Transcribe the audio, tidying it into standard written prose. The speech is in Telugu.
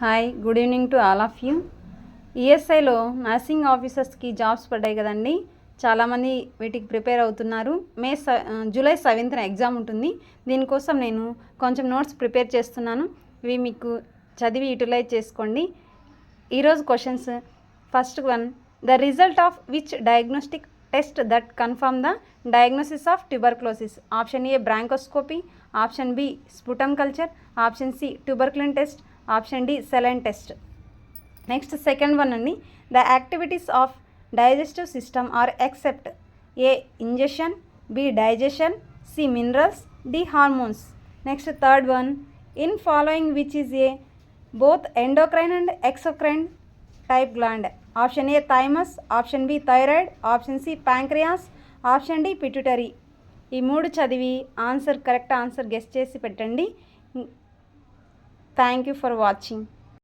Hi, good evening to all of you. ఈఎస్ఐలో నర్సింగ్ ఆఫీసర్స్కి జాబ్స్ పడ్డాయి కదండి. చాలామంది వీటికి ప్రిపేర్ అవుతున్నారు. జూలై 7th ఎగ్జామ్ ఉంటుంది. దీనికోసం నేను కొంచెం నోట్స్ ప్రిపేర్ చేస్తున్నాను. ఇవి మీకు చదివి యూటిలైజ్ చేసుకోండి. ఈరోజు questions. First one, the result of which diagnostic test that confirm the diagnosis of tuberculosis? Option A bronchoscopy, option B sputum culture, option C tuberculin test, option D saline test. Next second one అండి, the activities of digestive system are except A ingestion, B digestion, C minerals, D hormones. Next third one, in following which is a both endocrine and exocrine type gland? Option A thymus, option B thyroid, option C pancreas, option D pituitary. ఈ మూడు చదివి కరెక్ట్ ఆన్సర్ గెస్ చేసి పెట్టండి. Thank you for watching.